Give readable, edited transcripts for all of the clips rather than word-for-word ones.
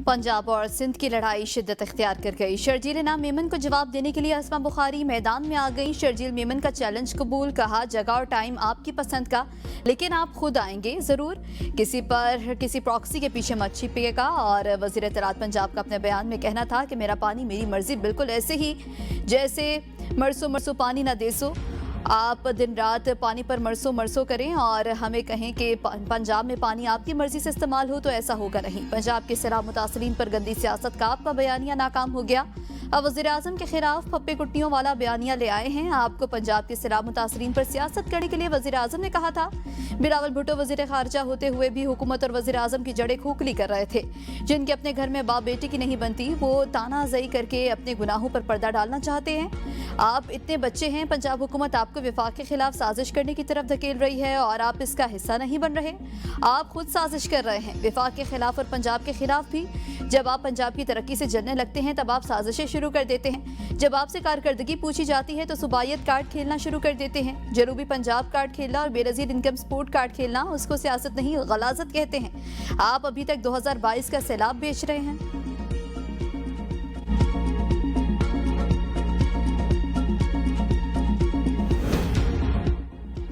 पंजाब और सिंध की लड़ाई शिद्दत इख्तियार कर गई। शर्जील इनाम मेमन को जवाब देने के लिए अस्मा बुखारी मैदान में आ गई। शर्जील मेमन का चैलेंज कबूल, कहा जगह और टाइम आपकी पसंद का, लेकिन आप खुद आएंगे जरूर, किसी प्रॉक्सी के पीछे मत छिपिएगा। और वजीर इत्तलात पंजाब का अपने बयान में कहना था कि मेरा पानी मेरी मर्जी, बिल्कुल ऐसे ही जैसे मरसो मरसो पानी ना देसो, आप दिन रात पानी पर मरसो मरसो करें और हमें कहें कि पंजाब में पानी आपकी मर्जी से इस्तेमाल हो तो ऐसा होगा नहीं। पंजाब के सैलाब मुतासरीन पर गंदी सियासत का आपका बयानिया नाकाम हो गया। अब वज़ीर आज़म के खिलाफ पप्पे कुट्टियों वाला बयानिया ले आए हैं। आपको पंजाब के सैलाब मुतासरीन पर सियासत करने के लिए वज़ीर आज़म ने कहा था। बिलावल भुट्टो वज़ीर खारजा होते हुए भी हुकूमत और वज़ीर आज़म की जड़ें खोखली कर रहे थे। जिनके अपने घर में बाप बेटी की नहीं बनती, वो तानाज़ई करके अपने गुनाहों पर पर्दा डालना चाहते हैं। आप इतने बच्चे हैं, पंजाब हुकूमत आपको विफाक के खिलाफ साजिश करने की तरफ धकेल रही है और आप इसका हिस्सा नहीं बन रहे। आप खुद साजिश कर रहे हैं विफाक के खिलाफ और पंजाब के खिलाफ भी। जब आप पंजाब की तरक्की से जलने लगते हैं तब आप साजिशें शुरू कर देते हैं। जब आपसे कारकर्दगी पूछी जाती है तो सुबायत कार्ड खेलना शुरू कर देते हैं। जनूबी पंजाब कार्ड खेलना और बेनज़ीर इनकम सपोर्ट कार्ड खेलना, उसको सियासत नहीं गलाजत कहते हैं। आप अभी तक 2022 का सैलाब बेच रहे हैं।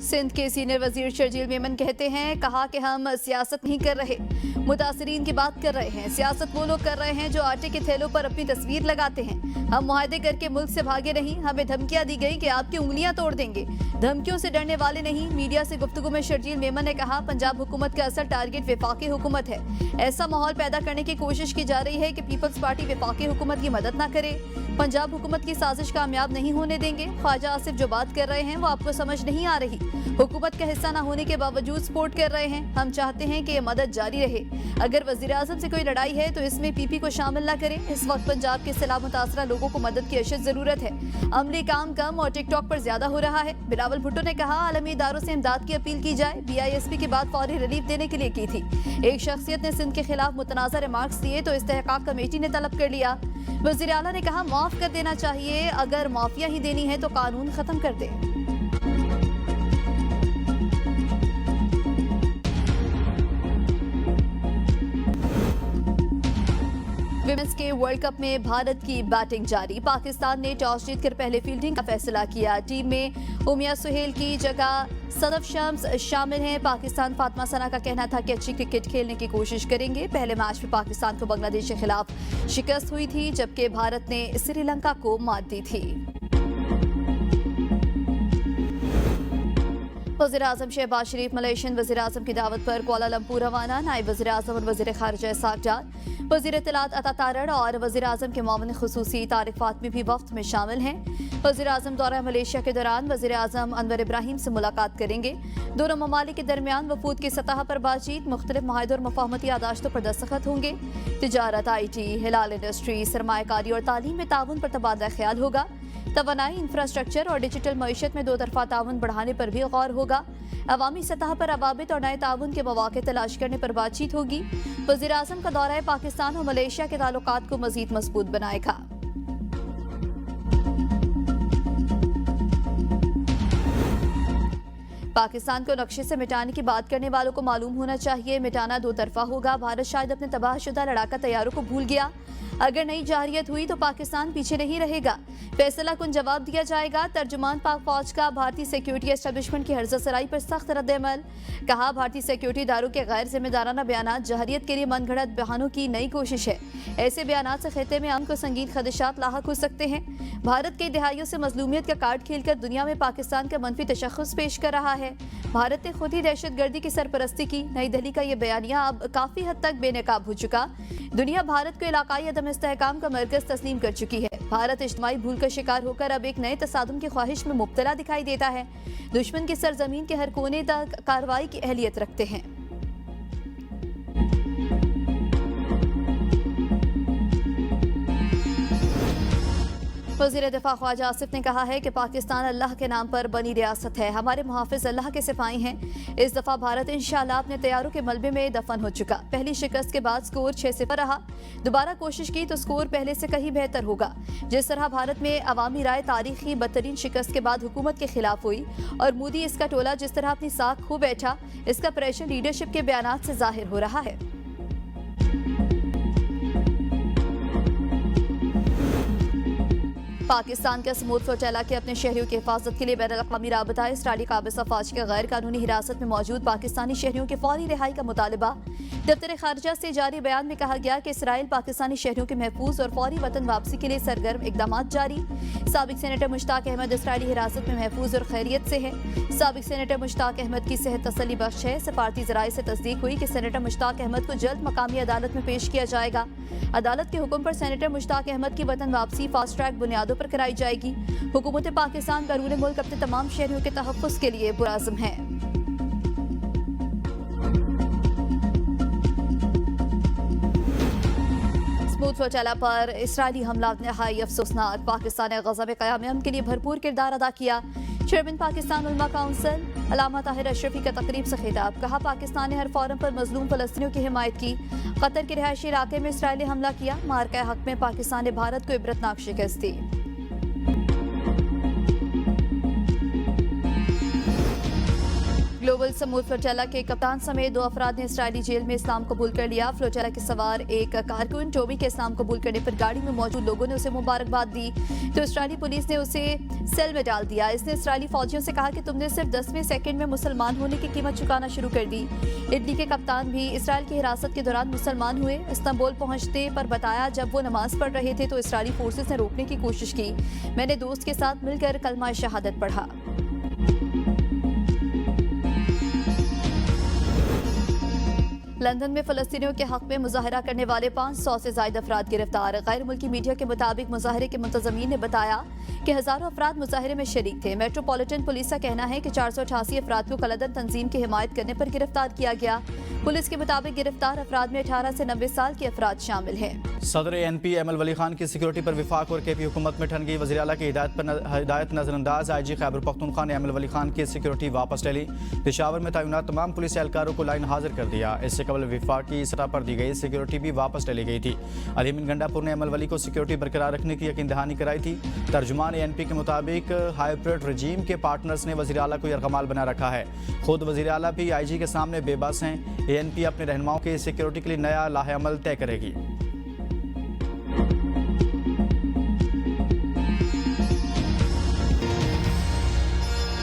सिंध के सीनियर वजीर शर्जील मेमन कहते हैं, कहा कि हम सियासत नहीं कर रहे, मुतासरीन की बात कर रहे हैं। सियासत वो लोग कर रहे हैं जो आटे के थैलों पर अपनी तस्वीर लगाते हैं। हम मुआहदे करके मुल्क से भागे नहीं, हमें धमकियां दी गई कि आपकी उंगलियां तोड़ देंगे। धमकियों से डरने वाले नहीं। मीडिया से गुफ्तगू में शर्जील मेमन ने कहा, पंजाब हुकूमत का असल टारगेट विफाकी हुकूमत है। ऐसा माहौल पैदा करने की कोशिश की जा रही है कि पीपल्स पार्टी विफाकी हुकूमत की मदद न करे। पंजाब हुकूमत की साजिश कामयाब नहीं होने देंगे। ख्वाजा आसिफ जो बात कर रहे हैं वो आपको समझ नहीं आ रही। हुकूमत का हिस्सा न होने के बावजूद सपोर्ट कर रहे हैं। हम चाहते हैं कि ये मदद जारी रहे। अगर वज़ीर आज़म से कोई लड़ाई है तो इसमें पीपी को शामिल न करें। इस वक्त पंजाब के सैलाब मुतासरा लोगों को मदद की अशद जरूरत है। अमली काम कम और टिकटॉक पर ज्यादा हो रहा है। बिलावल भुट्टो ने कहा, आलमी इदारों से इमदाद की अपील की जाए। BISP के बाद फौरी रिलीफ देने के लिए की थी। एक शख्सियत ने सिंध के खिलाफ मुतनाज़ा रिमार्क्स दिए तो इस्तेहकाक कमेटी ने तलब कर लिया। वज़ीर आला ने कहा, माफ कर देना चाहिए, अगर माफिया ही देनी है तो कानून खत्म कर दे। विमेंस के वर्ल्ड कप में भारत की बैटिंग जारी। पाकिस्तान ने टॉस जीतकर पहले फील्डिंग का फैसला किया। टीम में उमिया सुहेल की जगह सदफ शम्स शामिल हैं। पाकिस्तान फातिमा सना का कहना था कि अच्छी क्रिकेट खेलने की कोशिश करेंगे। पहले मैच में पाकिस्तान को बांग्लादेश के खिलाफ शिकस्त हुई थी, जबकि भारत ने श्रीलंका को मात दी थी। वज़ीर आज़म शहबाज शरीफ मलेशियन वज़ीर आज़म की दावत पर कुआलालंपुर रवाना। नायब वज़ीर आज़म और वज़ीर खारजा इसाक डार, वज़ीर इत्तलात अता तारड़ और वज़ीर आज़म के मामले खुसूसी तारिक फातमी भी वफ्द में शामिल हैं। वज़ीर आज़म दौरा मलेशिया के दौरान वज़ीर आज़म अनवर इब्राहिम से मुलाकात करेंगे। दोनों ममालिक के दरमियान वफूद की सतह पर बातचीत, मुख्तलिफ मुआहदों और मफाहमती यादाश्तों पर दस्तखत होंगे। तिजारत, IT, हिलाल इंडस्ट्री, सरमायाकारी और तालीम में ताउन पर तबादला ख्याल होगा। तवानाई, इंफ्रास्ट्रक्चर और डिजिटल मईशत में दो तरफा ताउन बढ़ाने पर भी गौर होगा। अवामी सतह पर अवाबित और नए ताउन के मौके तलाश करने पर बातचीत होगी। वज़ीर आज़म का दौरा पाकिस्तान और मलेशिया के ताल्लुकात को मज़ीद मजबूत बनाएगा। पाकिस्तान को नक्शे से मिटाने की बात करने वालों को मालूम होना चाहिए, मिटाना दो तरफा होगा। भारत शायद अपने तबाहशुदा लड़ाका तैयारों को भूल गया। अगर नई जारियत हुई तो पाकिस्तान पीछे नहीं रहेगा। फैसला कुन जवाब दिया जाएगा। तर्जुमान पाक फौज का भारतीय सिक्योरिटी एस्टेब्लिशमेंट की हर्जा सराई पर सख्त रद्द-ए-अमल। कहा, भारतीय सिक्योरिटी इदारों के गैर जिम्मेदाराना बयानात जहरियत के लिए मनगढ़ंत बहानों की नई कोशिश है। ऐसे बयानात से खित्ते में अमन को संगीन खदशात लाहक हो सकते हैं। भारत कई दहाइयों से मजलूमियत का कार्ड खेलकर दुनिया में पाकिस्तान का मनफी तशख्खुस पेश कर रहा है। भारत ने खुद ही दहशतगर्दी की सरपरस्ती की। नई दिल्ली का ये बयानिया अब काफी हद तक बेनकाब हो चुका। दुनिया भारत को इलाकाई अदम इस्तेहकाम का मरकज तस्लीम कर चुकी है। भारत इज्तिमाई भूल का शिकार होकर अब एक नए तसादुम की ख्वाहिश में मुब्तला दिखाई देता है। दुश्मन की सरजमीन के हर कोने तक कार्रवाई की अहलियत रखते हैं। वज़ीर दिफा ख्वाजा आसिफ ने कहा है कि पाकिस्तान अल्लाह के नाम पर बनी रियासत है। हमारे मुहाफिज अल्लाह के सिपाही हैं। इस दफ़ा भारत इंशाअल्लाह अपने तैयारों के मलबे में दफन हो चुका। पहली शिकस्त के बाद स्कोर 6-0 रहा। दोबारा कोशिश की तो स्कोर पहले से कहीं बेहतर होगा। जिस तरह भारत में अवामी राय तारीखी बदतरीन शिकस्त के बाद हुकूमत के खिलाफ हुई और मोदी इसका टोला जिस तरह अपनी साख खो बैठा, इसका प्रेशर लीडरशिप के बयानात से जाहिर हो रहा है। पाकिस्तान के समूद फ्लोटेला के अपने शहरियों की हिफाजत के लिए बैनुल-अक़वामी राबता इसराइली काबिज़ अफवाज के गैर कानूनी हिरासत में मौजूद पाकिस्तानी शहरियों की फौरी रिहाई का मुतालबा। दफ्तर खारजा से जारी बयान में कहा गया कि इसराइल पाकिस्तानी शहरियों के महफूज और फौरी वतन वापसी के लिए सरगर्म इकदाम जारी। साबिक सेनेटर मुश्ताक अहमद इसराइली हिरासत में महफूज और खैरियत से है। साबिक सेनेटर मुश्ताक अहमद की सेहत तसल्ली बख्श है। सफारती ज़राए से तस्दीक हुई कि सेनेटर मुश्ताक अहमद को जल्द मकामी अदालत में पेश किया जाएगा। अदालत के हुक्म पर सेनेटर मुश्ताक अहमद की वतन वापसी फास्ट ट्रैक बुनियादों पर कराई जाएगी। हुकूमत पाकिस्तान बैरून मुल्क अपने तमाम शहरियों के तहफ़्फ़ुज़ के लिए पुरअज़्म है। समूद फ्लोटेला पर इसराइली हमला नहाई अफसोसनाक। पाकिस्तान ने गज़ा में क़याम अमन के लिए भरपूर किरदार अदा किया। चेयरमैन पाकिस्तान उलमा काउंसिल अल्लामा ताहिर अशरफी का तकरीब से खिताब। कहा, पाकिस्तान ने हर फोरम पर मजलूम फ़लस्तीनियों की हिमायत की। कतर के रिहायशी इलाके में इसराइली हमला किया। मार्का हक में पाकिस्तान ने भारत को इबरतनाक शिकस्त दी। ग्लोबल समूद फ्लोटेला के कप्तान समेत 2 अफराद ने इसराइली जेल में इस्लाम कबूल कर लिया। फ्लोटेला के सवार एक कारकुन टोबी के इस्लाम कबूल करने पर गाड़ी में मौजूद लोगों ने उसे मुबारकबाद दी तो इसराइली पुलिस ने उसे सेल में डाल दिया। इसने इसराइली फौजियों से कहा कि तुमने सिर्फ 10वें सेकंड में मुसलमान होने की कीमत चुकाना शुरू कर दी। इटली के कप्तान भी इसराइल की हिरासत के दौरान मुसलमान हुए। इस्तांबुल पहुंचते पर बताया, जब वो नमाज पढ़ रहे थे तो इसराइली फोर्सेस ने रोकने की कोशिश की। मैंने दोस्त के साथ मिलकर कलमा शहादत पढ़ा। लंदन में फ़लस्तीनियों के हक में मुजाहरा करने वाले 500 से ज़ायद अफराद गिरफ्तार। गैर मुल्की मीडिया के मुताबिक मुजाहरे के मुंतज़मीन ने बताया कि हज़ारों अफराद मुजाहरे में शरीक थे। मेट्रोपॉलिटन पुलिस का कहना है कि 488 अफराद को कलदन तंजीम की हिमायत करने पर गिरफ्तार किया गया। पुलिस के मुताबिक गिरफ्तार अफराद में 18 से 90 साल के अफराद शामिल हैं। सदर NP एमल वली खान की सिक्योरिटी पर विफाक और KP हुकूमत में ठन गई। वज़ीर आला की हिदायत नजरअंदाज। IG खैबर पख्तूनख्वा ने एमल वली खान की सिक्योरिटी वापस ले ली। पेशावर में तैनात तमाम पुलिस एहलकारों को लाइन हाजिर कर दिया। इससे कबल विफाकी सतह पर दी गई सिक्योरिटी भी वापस ले ली गई थी। अलीमिन गंडापुर ने एमल वली को सिक्योरिटी बरकरार रखने की यकीन दहानी कराई थी। तर्जुमान NP के मुताबिक हाइब्रिड रजीम के पार्टनर्स ने वज़ीर आला को यरगमाल बना रखा है। खुद वज़ीर आला भी IG के सामने बेबस हैं। ANP अपने रहनुमाओं की सिक्योरिटी के लिए नया लाहे अमल तय करेगी।